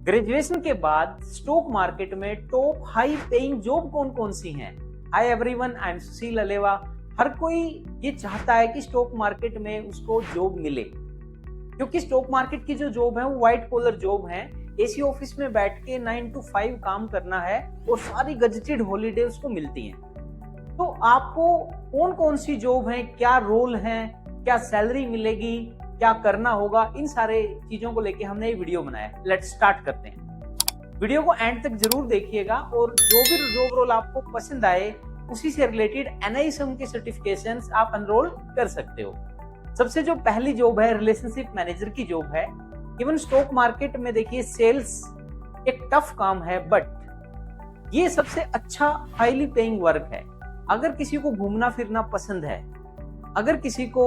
Graduation के बाद stock market में टॉप हाई पेइंग जॉब कौन कौन सी हैं? हाय एवरीवन, आई एम सुशील अलेवा। हर कोई ये चाहता है कि स्टॉक मार्केट में उसको जॉब मिले, क्योंकि स्टॉक मार्केट की जो जॉब है वो व्हाइट कॉलर जॉब है। एसी ऑफिस में बैठ के 9 to 5 काम करना है और सारी गजेटेड हॉलीडे उसको मिलती हैं। तो आपको कौन कौन सी जॉब है, क्या रोल है, क्या सैलरी मिलेगी, क्या करना होगा, इन सारे चीजों को लेके हमने ये वीडियो बनाया है। लेट्स स्टार्ट करते हैं। वीडियो को एंड तक जरूर देखिएगा और जो भी जॉब रोल आपको पसंद आए उसी से रिलेटेड NISM के सर्टिफिकेशंस आप एनरोल कर सकते हो। सबसे जो पहली जॉब है रिलेशनशिप मैनेजर की जॉब है। इवन स्टॉक मार्केट में देखिए सेल्स एक टफ काम है, बट ये सबसे अच्छा हाईली पेइंग वर्क है। अगर किसी को घूमना फिरना पसंद है, अगर किसी को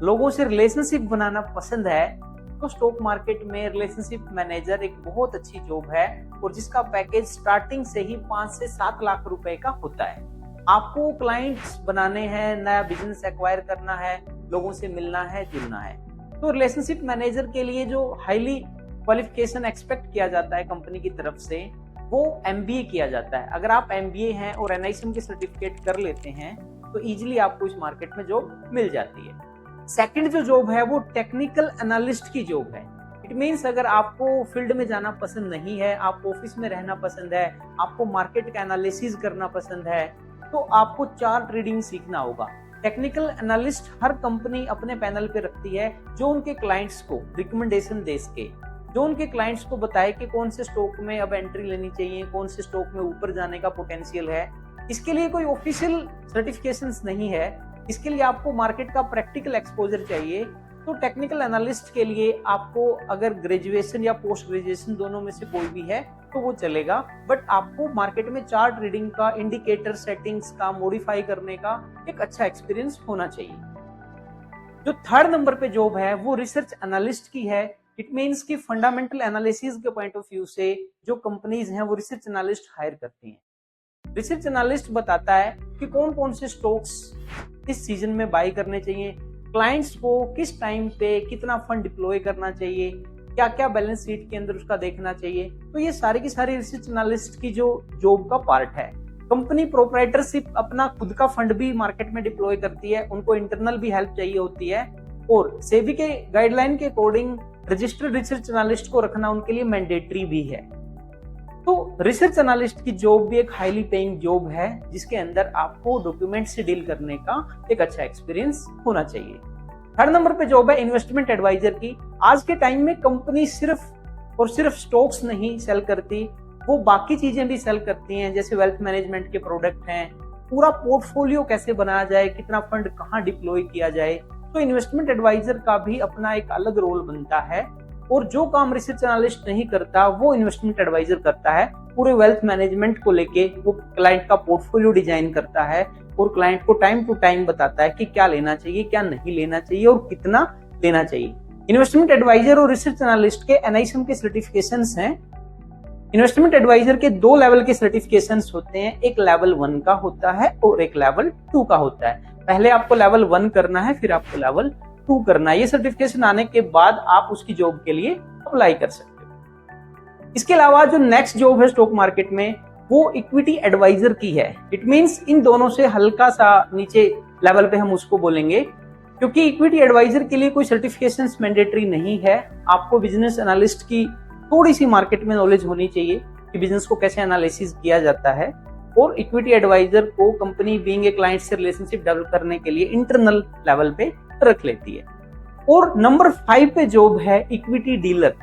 लोगों से रिलेशनशिप बनाना पसंद है, तो स्टॉक मार्केट में रिलेशनशिप मैनेजर एक बहुत अच्छी जॉब है और जिसका पैकेज स्टार्टिंग से ही 5 से 7 लाख रुपए का होता है। आपको क्लाइंट्स बनाने हैं, नया बिजनेस एक्वायर करना है, लोगों से मिलना है, जुड़ना है। तो रिलेशनशिप मैनेजर के लिए जो हाईली क्वालिफिकेशन एक्सपेक्ट किया जाता है कंपनी की तरफ से, वो MBA किया जाता है। अगर आप MBA हैं और NISM के सर्टिफिकेट कर लेते हैं तो इजीली आपको इस मार्केट में जॉब मिल जाती है। सेकंड जो जॉब है वो टेक्निकल एनालिस्ट की जॉब है। इट मींस अगर आपको फील्ड में जाना पसंद नहीं है, आपको ऑफिस में रहना पसंद है, आपको मार्केट का एनालिसिस करना पसंद है, तो आपको चार्ट रीडिंग सीखना होगा। टेक्निकल एनालिस्ट हर कंपनी अपने पैनल पे रखती है जो उनके क्लाइंट्स को रिकमेंडेशन दे सके, जो उनके क्लाइंट्स को बताए कि कौन से स्टॉक में अब एंट्री लेनी चाहिए, कौन से स्टॉक में ऊपर जाने का पोटेंशियल है। इसके लिए कोई ऑफिशियल सर्टिफिकेशंस नहीं है, इसके लिए आपको मार्केट का प्रैक्टिकल एक्सपोजर चाहिए। तो टेक्निकल एनालिस्ट के लिए आपको अगर ग्रेजुएशन या पोस्ट ग्रेजुएशन दोनों में से कोई भी है तो वो चलेगा, बट आपको मार्केट में चार्ट रीडिंग का, इंडिकेटर सेटिंग्स का, मॉडिफाई करने का एक अच्छा एक्सपीरियंस होना चाहिए। जो थर्ड नंबर पे जॉब है वो रिसर्च एनालिस्ट की है। इट मींस कि फंडामेंटल एनालिसिस के पॉइंट ऑफ व्यू से जो कंपनीज हैं वो रिसर्च एनालिस्ट हायर करती हैं। रिसर्च एनालिस्ट बताता है कि कौन कौन से स्टॉक्स इस सीजन में बाय करने चाहिए, क्लाइंट्स को किस टाइम पे कितना फंड डिप्लॉय करना चाहिए, क्या क्या बैलेंस शीट के अंदर उसका देखना चाहिए। तो ये सारी की सारी रिसर्च एनालिस्ट की जो जॉब का पार्ट है। कंपनी प्रोप्राइटरशिप अपना खुद का फंड भी मार्केट में डिप्लॉय करती है, उनको इंटरनल भी हेल्प चाहिए होती है और सेबी के गाइडलाइन के अकॉर्डिंग रजिस्टर्ड रिसर्च एनालिस्ट को रखना उनके लिए मैंडेटरी भी है। तो रिसर्च एनालिस्ट की जॉब भी एक हाईली पेइंग जॉब है, जिसके अंदर आपको डॉक्यूमेंट से डील करने का एक अच्छा एक्सपीरियंस होना चाहिए। थर्ड नंबर पे जॉब है इन्वेस्टमेंट एडवाइजर की। आज के टाइम में कंपनी सिर्फ और सिर्फ स्टॉक्स नहीं सेल करती, वो बाकी चीजें भी सेल करती हैं, जैसे वेल्थ मैनेजमेंट के प्रोडक्ट हैं, पूरा पोर्टफोलियो कैसे बनाया जाए, कितना फंड कहाँ डिप्लॉय किया जाए। तो इन्वेस्टमेंट एडवाइजर का भी अपना एक अलग रोल बनता है और जो काम रिसर्च एनालिस्ट नहीं करता वो इन्वेस्टमेंट एडवाइजर करता है। पूरे वेल्थ मैनेजमेंट को लेके वो क्लाइंट का पोर्टफोलियो डिजाइन करता है और क्लाइंट को टाइम टू टाइम बताता है कि क्या लेना चाहिए, क्या नहीं लेना चाहिए और कितना लेना चाहिए। इन्वेस्टमेंट एडवाइजर और रिसर्च एनालिस्ट के NISM के सर्टिफिकेशंस हैं। इन्वेस्टमेंट एडवाइजर के 2 लेवल के सर्टिफिकेशंस होते हैं, एक लेवल 1 का होता है और एक लेवल 2 का होता है। पहले आपको लेवल 1 करना है, फिर आपको लेवल 2 करना है। ये सर्टिफिकेशन आने के बाद आप उसकी जॉब के लिए अप्लाई कर सकते हो। इसके अलावा जो नेक्स्ट जॉब है स्टॉक मार्केट में वो इक्विटी एडवाइजर की है। इट मींस इन दोनों से हल्का सा नीचे लेवल पे हम उसको बोलेंगे, क्योंकि इक्विटी एडवाइजर के लिए कोई सर्टिफिकेशंस मैंडेटरी नहीं है। आपको बिजनेस एनालिस्ट की थोड़ी सी मार्केट में नॉलेज होनी चाहिए कि बिजनेस को कैसे एनालिसिस किया जाता है, और इक्विटी एडवाइजर को कंपनी बीइंग ए क्लाइंट से रिलेशनशिप डेवलप करने के लिए इंटरनल लेवल पे रख लेती है। और नंबर 5 पे जॉब है equity dealer.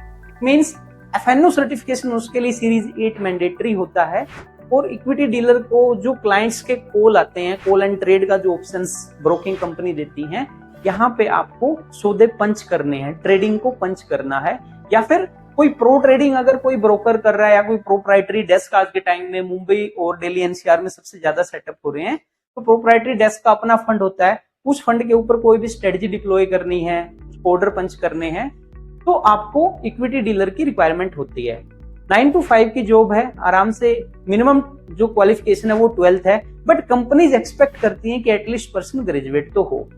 Means FNO certification उसके लिए सीरीज 8 मैंडेटरी होता है और इक्विटी डीलर को जो क्लाइंट्स के कॉल आते हैं, कॉल एंड ट्रेड का जो ऑप्शंस ब्रोकिंग कंपनी देती हैं, यहाँ पे आपको सौदे पंच करने हैं, ट्रेडिंग को पंच करना है। या फिर कोई प्रो ट्रेडिंग अगर कोई ब्रोकर कर रहा है या कोई प्रोप्राइटरी डेस्क आज के टाइम में मुंबई और दिल्ली NCR में सबसे ज्यादा सेटअप हो रहे हैं, तो प्रोप्राइटरी डेस्क का अपना फंड होता है। उस फंड के ऊपर कोई भी स्ट्रेटजी डिप्लॉय करनी है, ऑर्डर पंच करने हैं, तो आपको इक्विटी डीलर की रिक्वायरमेंट होती है। 9 to 5 की जॉब है, आराम से मिनिमम जो क्वालिफिकेशन है वो 12th है, बट कंपनीज एक्सपेक्ट करती हैं कि एटलीस्ट पर्सन ग्रेजुएट तो हो।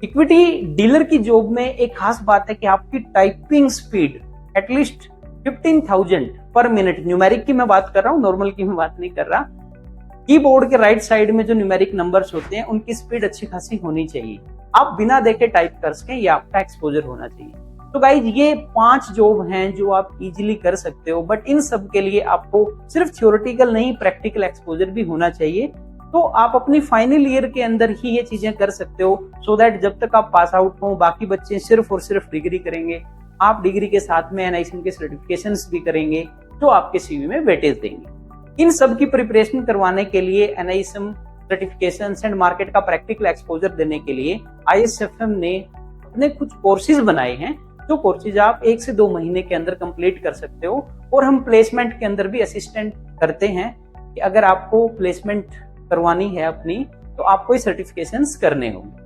इक्विटी डीलर की जॉब में एक खास बात है कि आपकी टाइपिंग स्पीड एटलीस्ट 15,000 पर मिनट, न्यूमेरिक की मैं बात कर रहा हूँ, नॉर्मल की मैं बात नहीं कर रहा। कीबोर्ड के राइट साइड में जो न्यूमेरिक नंबर्स होते हैं उनकी स्पीड अच्छी खासी होनी चाहिए, आप बिना देखे टाइप कर सकें, ये आपका एक्सपोजर होना चाहिए। तो गाइज ये 5 जॉब हैं जो आप इजीली कर सकते हो, बट इन सब के लिए आपको सिर्फ थ्योरेटिकल नहीं प्रैक्टिकल एक्सपोजर भी होना चाहिए। तो आप अपनी फाइनल ईयर के अंदर ही ये चीजें कर सकते हो, सो दैट जब तक आप पास आउट हो बाकी बच्चे सिर्फ और सिर्फ डिग्री करेंगे, आप डिग्री के साथ में NISM के सर्टिफिकेशंस भी करेंगे जो आपके CV में वेटेज देंगे। इन सब की प्रिपरेशन करवाने के लिए NISM सर्टिफिकेशंस एंड मार्केट का प्रैक्टिकल एक्सपोजर देने के लिए ISFM ने अपने कुछ कोर्सेज बनाए हैं, जो कोर्सेज आप 1 से 2 महीने के अंदर कंप्लीट कर सकते हो। और हम प्लेसमेंट के अंदर भी असिस्टेंट करते हैं कि अगर आपको प्लेसमेंट करवानी है अपनी, तो आपको ये सर्टिफिकेशंस करने होंगे।